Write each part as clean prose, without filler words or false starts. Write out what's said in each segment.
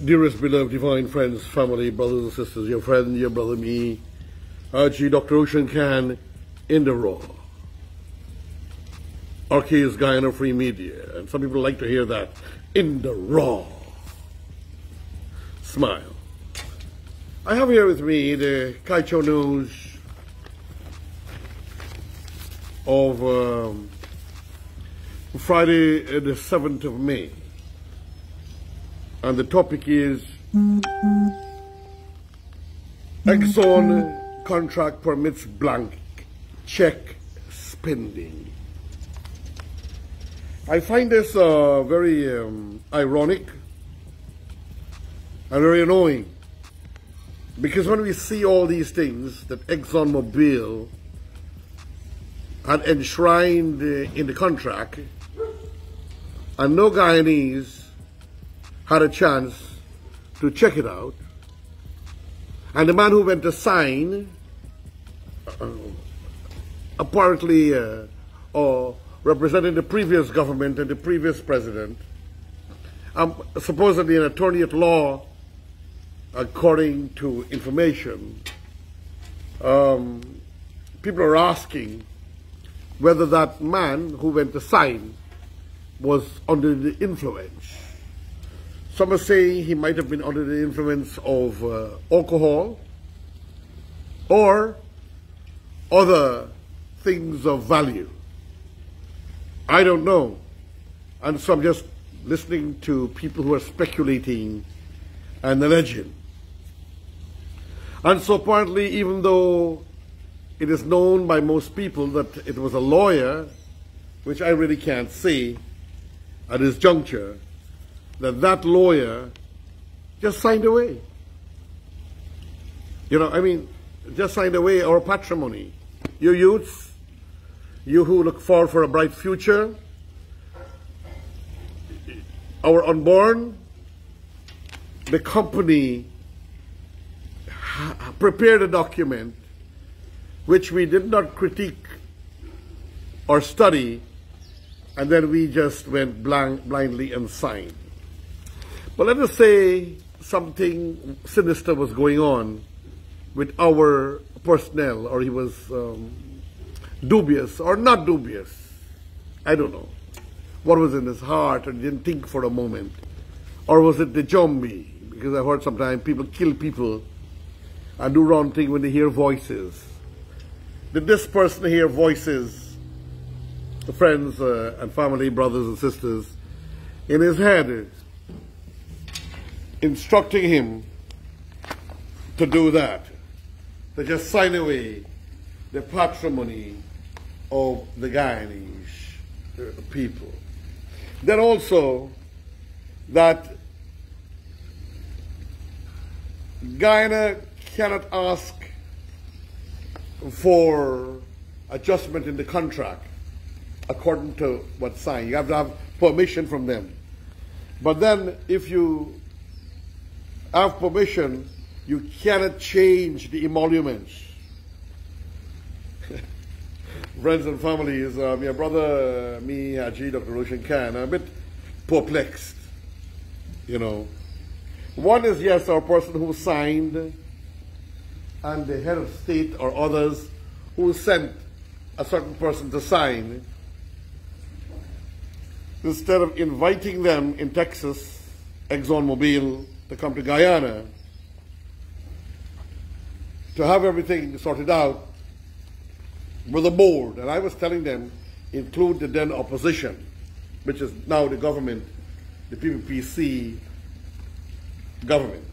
Dearest, beloved, divine friends, family, brothers and sisters, your friend, your brother, me, Hajji, Dr. Roshan in the raw. RK is Guyana Free Media, and some people like to hear that, in the raw. Smile. I have here with me the Kaiteure news of Friday the 7th of May. And the topic is Exxon contract permits blank check spending. I find this very ironic and very annoying, because when we see all these things that ExxonMobil had enshrined in the contract, and no Guyanese had a chance to check it out, and the man who went to sign, apparently or representing the previous government and the previous president, supposedly an attorney at law, according to information, people are asking whether that man who went to sign was under the influence. Some are saying he might have been under the influence of alcohol or other things of value. I don't know. And so I'm just listening to people who are speculating and alleging. And so apparently, even though it is known by most people that it was a lawyer, which I really can't say at this juncture, that lawyer just signed away. You know, I mean, just signed away our patrimony. You youths, you who look forward for a bright future, our unborn, the company prepared a document which we did not critique or study, and then we just went blindly and signed. But let us say something sinister was going on with our personnel, or he was dubious or not dubious. I don't know. What was in his heart, or didn't think for a moment? Or was it the zombie? Because I've heard sometimes people kill people and do wrong thing when they hear voices. Did this person hear voices, the friends and family, brothers and sisters, in his head, instructing him to do that, to just sign away the patrimony of the Guyanese people? Then also that Guyana cannot ask for adjustment in the contract according to what's signed. You have to have permission from them. But then if you have permission, you cannot change the emoluments. Friends and families, your brother, me, Hajji, Dr. Roshan, I'm a bit perplexed, you know. One is, yes, our person who signed, and the head of state or others who sent a certain person to sign, instead of inviting them in Texas, ExxonMobil, to come to Guyana to have everything sorted out with the board. And I was telling them, include the then opposition, which is now the government, the PPPC government.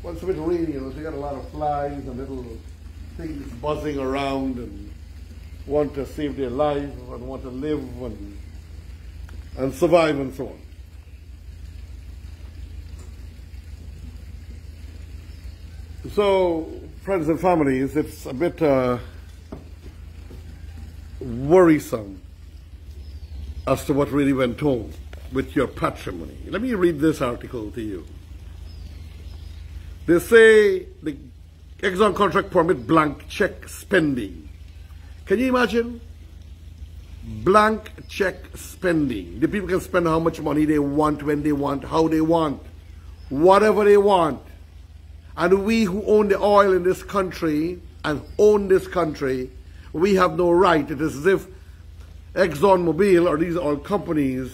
Well, it's a bit rainy, you know, so you got a lot of flies and little things buzzing around and want to save their life and want to live and survive and so on. So, friends and families, it's a bit worrisome as to what really went on with your patrimony. Let me read this article to you. They say the Exxon contract permit blank check spending. Can you imagine? Blank check spending. The people can spend how much money they want, when they want, how they want. whatever they want. And we who own the oil in this country and own this country, we have no right. It is as if ExxonMobil or these oil companies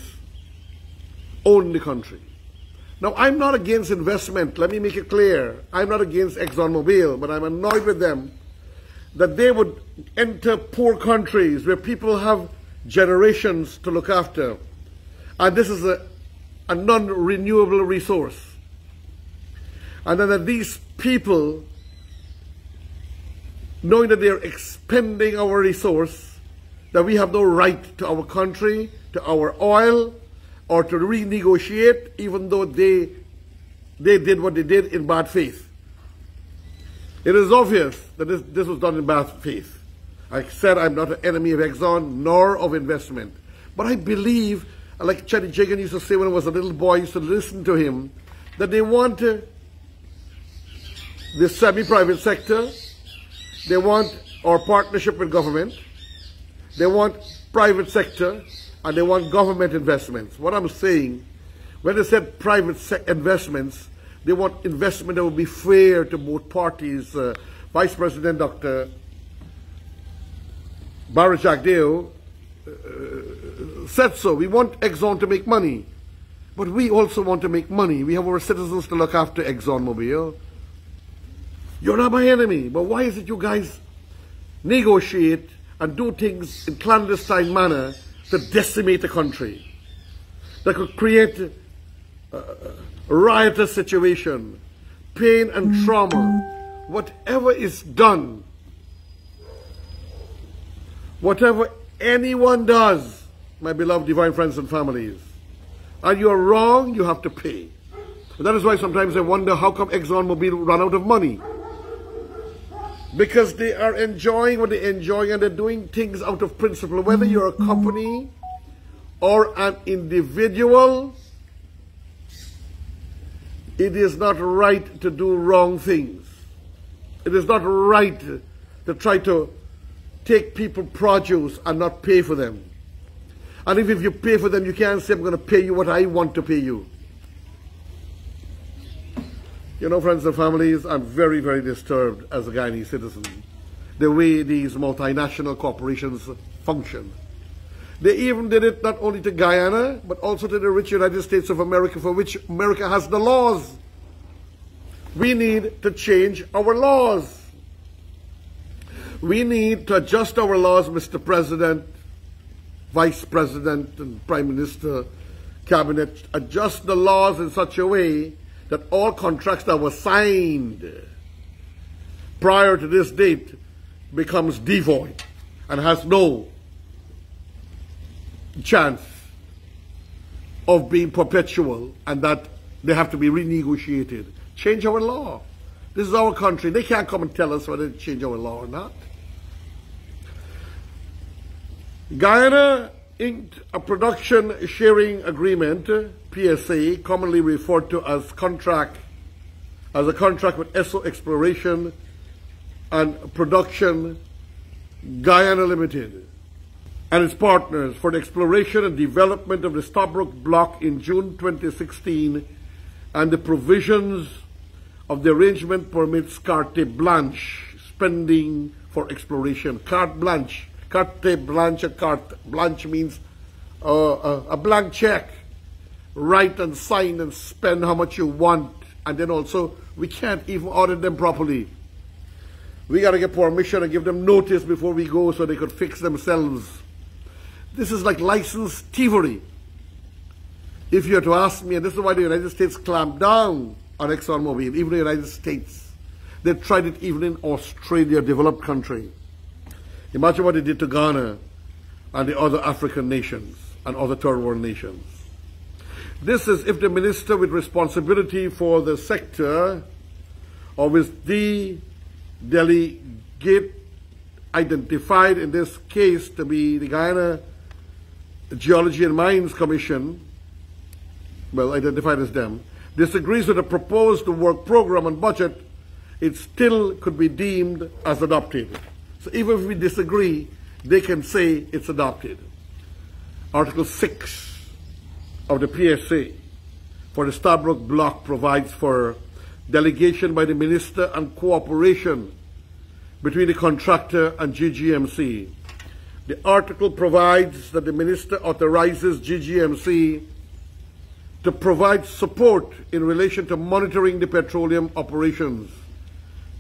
own the country. Now, I'm not against investment. Let me make it clear. I'm not against ExxonMobil, but I'm annoyed with them that they would enter poor countries where people have generations to look after. And this is a non-renewable resource. And then that these people, knowing that they're expending our resource, that we have no right to our country, to our oil, or to renegotiate, even though they did what they did in bad faith. It is obvious that this was done in bad faith. I said I'm not an enemy of Exxon, nor of investment. But I believe, like Cheque used to say when I was a little boy, I used to listen to him, that they want the semi-private sector, they want our partnership with government, they want private sector, and they want government investments. What I'm saying, when they said private investments, they want investment that will be fair to both parties. Vice President Dr. Barry Jagdeo said so. We want Exxon to make money, but we also want to make money. We have our citizens to look after ExxonMobil. You're not my enemy, but why is it you guys negotiate and do things in clandestine manner to decimate the country, that could create a riotous situation, pain and trauma? Whatever is done, whatever anyone does, my beloved divine friends and families, and you're wrong, you have to pay. And that is why sometimes I wonder how come ExxonMobil run out of money. Because they are enjoying what they're enjoying, and they're doing things out of principle. Whether you're a company or an individual, it is not right to do wrong things. It is not right to try to take people produce and not pay for them. And if you pay for them, you can't say, I'm going to pay you what I want to pay you. You know, friends and families, I'm very, very disturbed as a Guyanese citizen, the way these multinational corporations function. They even did it not only to Guyana, but also to the rich United States of America, for which America has the laws. We need to change our laws. We need to adjust our laws, Mr. President, Vice President, and Prime Minister, Cabinet. Adjust the laws in such a way that all contracts that were signed prior to this date becomes devoid and has no chance of being perpetual, and that they have to be renegotiated. Change our law. This is our country. They can't come and tell us whether to change our law or not. Guyana inked a production sharing agreement, PSA, commonly referred to as a contract with Exxon Exploration and Production Guyana Limited and its partners for the exploration and development of the Stabroek Block in June 2016, and the provisions of the arrangement permits carte blanche spending for exploration. Carte blanche. Carte blanche, carte blanche means a blank check. Write and sign and spend how much you want. And then also, we can't even audit them properly. We got to get permission and give them notice before we go so they could fix themselves. This is like licensed thievery. If you're to ask me, and this is why the United States clamped down on ExxonMobil, even the United States. They tried it even in Australia, a developed country. Imagine what they did to Ghana and the other African nations and other third world nations. This is if the minister with responsibility for the sector, or with the delegate identified in this case to be the Guyana Geology and Mines Commission, well, identified as them, disagrees with the proposed work program and budget, it still could be deemed as adopted. So even if we disagree, they can say it's adopted. Article 6 of the PSA for the Stabroek Block provides for delegation by the minister and cooperation between the contractor and GGMC. The article provides that the minister authorizes GGMC to provide support in relation to monitoring the petroleum operations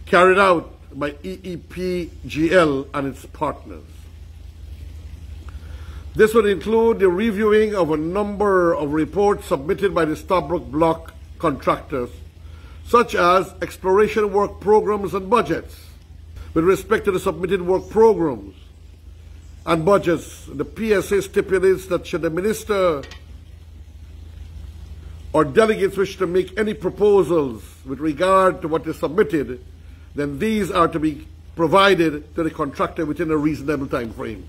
carried out by EEPGL and its partners. This would include the reviewing of a number of reports submitted by the Stabroek Block contractors, such as exploration work programs and budgets. With respect to the submitted work programs and budgets, the PSA stipulates that should the minister or delegates wish to make any proposals with regard to what is submitted, then these are to be provided to the contractor within a reasonable time frame.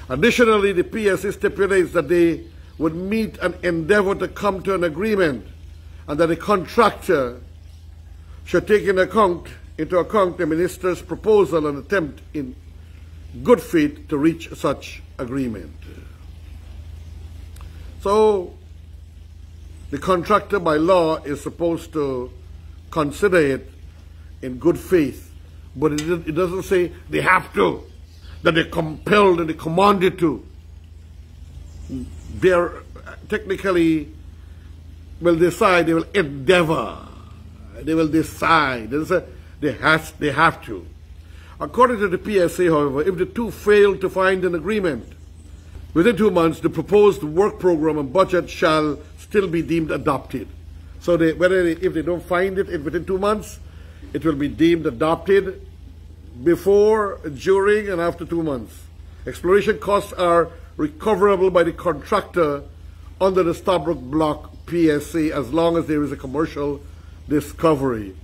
Additionally, the PSA stipulates that they would meet and endeavor to come to an agreement, and that the contractor should take into account the minister's proposal and attempt in good faith to reach such agreement. So, the contractor by law is supposed to consider it in good faith, but it doesn't say they have to, that they're compelled and they're commanded to. They're technically will decide, they will endeavor, they will decide. They have to. According to the PSA, however, if the two fail to find an agreement within 2 months, the proposed work program and budget shall still be deemed adopted. So if they don't find it within 2 months, it will be deemed adopted before, during, and after 2 months. Exploration costs are recoverable by the contractor under the Stabroek Block PSA as long as there is a commercial discovery.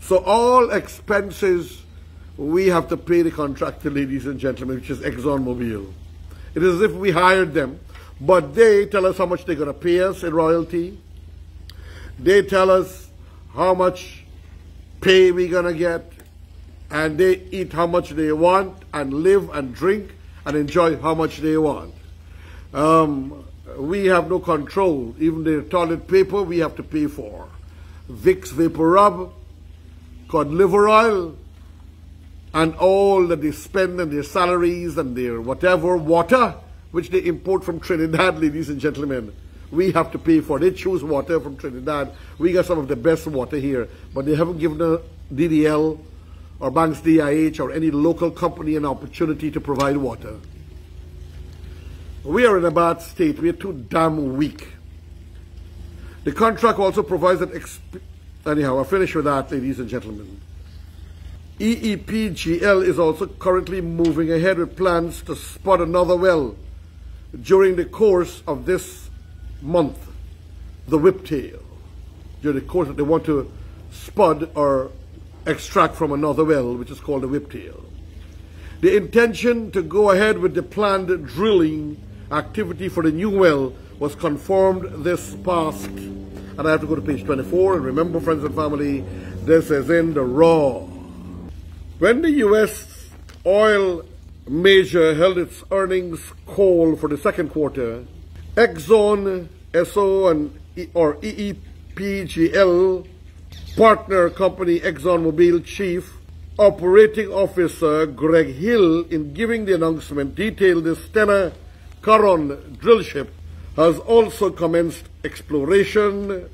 So all expenses we have to pay the contractor, ladies and gentlemen, which is ExxonMobil. It is as if we hired them, but they tell us how much they're going to pay us in royalty. They tell us how much pay we're going to get, and they eat how much they want and live and drink and enjoy how much they want. We have no control. Even the toilet paper we have to pay for. Vicks Vapor Rub, cod liver oil, and all that they spend and their salaries and their whatever, water, which they import from Trinidad, ladies and gentlemen. We have to pay for. They choose water from Trinidad. We got some of the best water here, but they haven't given the DDL or Banks DIH or any local company an opportunity to provide water. We are in a bad state. We are too damn weak. The contract also provides that, anyhow, I'll finish with that, ladies and gentlemen. EEPGL is also currently moving ahead with plans to spot another well during the course of this month, the whiptail. During the course that they want to spud or extract from another well, which is called the whiptail. The intention to go ahead with the planned drilling activity for the new well was confirmed this past, and I have to go to page 24, and remember, friends and family, this is in the raw. When the U.S. oil major held its earnings call for the second quarter, Exxon, SO, or EEPGL partner company ExxonMobil Chief Operating Officer Greg Hill, in giving the announcement, detailed the Stena Caron drillship has also commenced exploration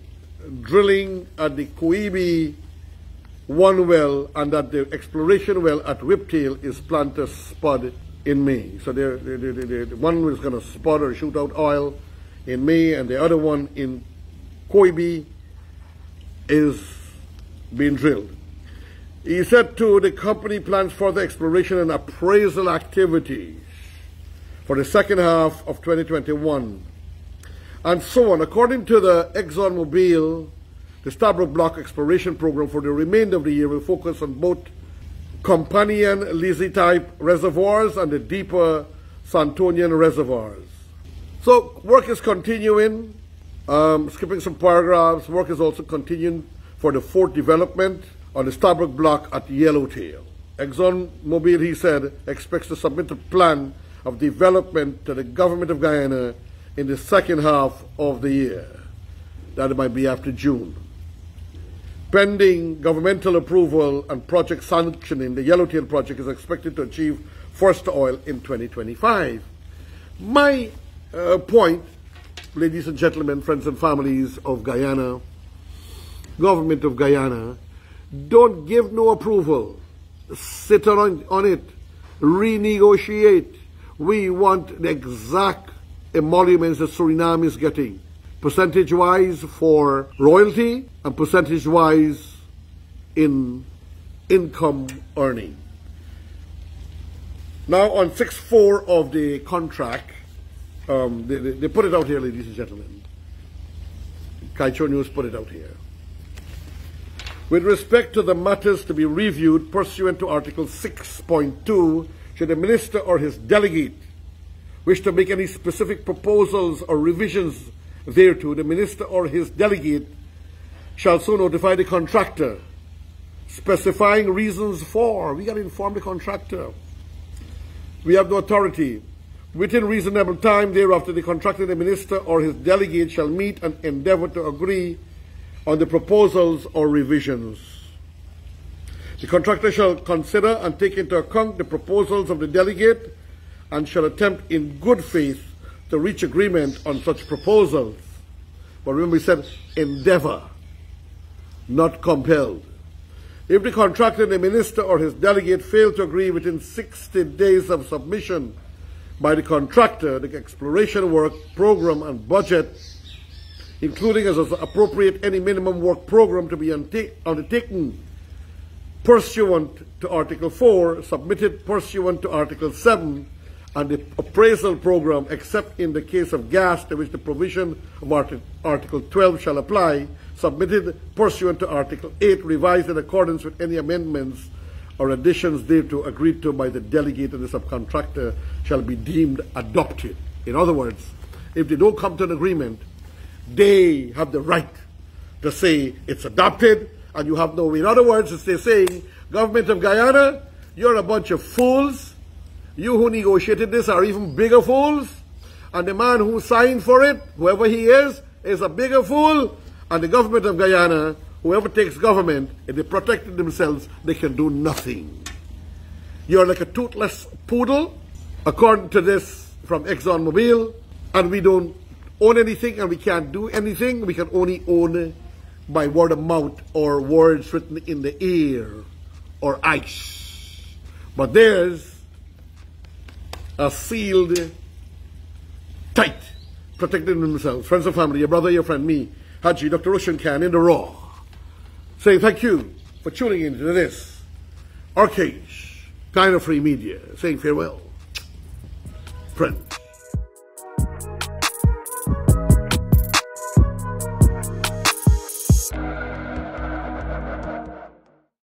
drilling at the Koibi 1 well, and that the exploration well at Whiptail is planned to spud in May. So the one is going to spud or shoot out oil in May, and the other one in Koibi is being drilled. He said too, the company plans further exploration and appraisal activities for the second half of 2021, and so on. According to the ExxonMobil, the Stabroek Block exploration program for the remainder of the year will focus on both companion Lizzie-type reservoirs and the deeper Santonian reservoirs. So work is continuing. Skipping some paragraphs, work is also continuing for the fourth development on the Stabroek Block at Yellowtail. ExxonMobil, he said, expects to submit a plan of development to the government of Guyana in the second half of the year. That might be after June. Pending governmental approval and project sanctioning, the Yellowtail project is expected to achieve first oil in 2025. My point, ladies and gentlemen, friends and families of Guyana, government of Guyana, don't give no approval. Sit on it. Renegotiate. We want the exact emoluments that Suriname is getting. Percentage-wise for royalty and percentage-wise in income earning. Now on 6.4 of the contract, they put it out here, ladies and gentlemen. Kaiteure News put it out here. With respect to the matters to be reviewed pursuant to Article 6.2, should the minister or his delegate wish to make any specific proposals or revisions thereto, the minister or his delegate shall so notify the contractor, specifying reasons for. We got to inform the contractor. We have no authority. Within reasonable time thereafter, the contractor, the minister, or his delegate shall meet and endeavor to agree on the proposals or revisions. The contractor shall consider and take into account the proposals of the delegate and shall attempt in good faith to reach agreement on such proposals. But remember, we said endeavor, not compelled. If the contractor, the minister, or his delegate fail to agree within 60 days of submission by the contractor, the exploration work program and budget, including as appropriate any minimum work program to be undertaken pursuant to Article 4, submitted pursuant to Article 7, and the appraisal program, except in the case of gas, to which the provision of Article 12 shall apply, submitted pursuant to Article 8, revised in accordance with any amendments or additions thereto agreed to by the delegate and the subcontractor, shall be deemed adopted. In other words, if they don't come to an agreement, they have the right to say it's adopted and you have no way. In other words, it's they're saying, government of Guyana, you're a bunch of fools. You who negotiated this are even bigger fools. And the man who signed for it, whoever he is a bigger fool. And the government of Guyana, whoever takes government, if they protected themselves, they can do nothing. You're like a toothless poodle, according to this from Exxon Mobil, and we don't own anything and we can't do anything. We can only own by word of mouth or words written in the air or ice. But theirs are sealed tight, protecting themselves. Friends and family, your brother, your friend, me, Hajji, Dr. Roshan can in the raw. Saying thank you for tuning in to this Arcade, kind of free media, saying farewell. Friend.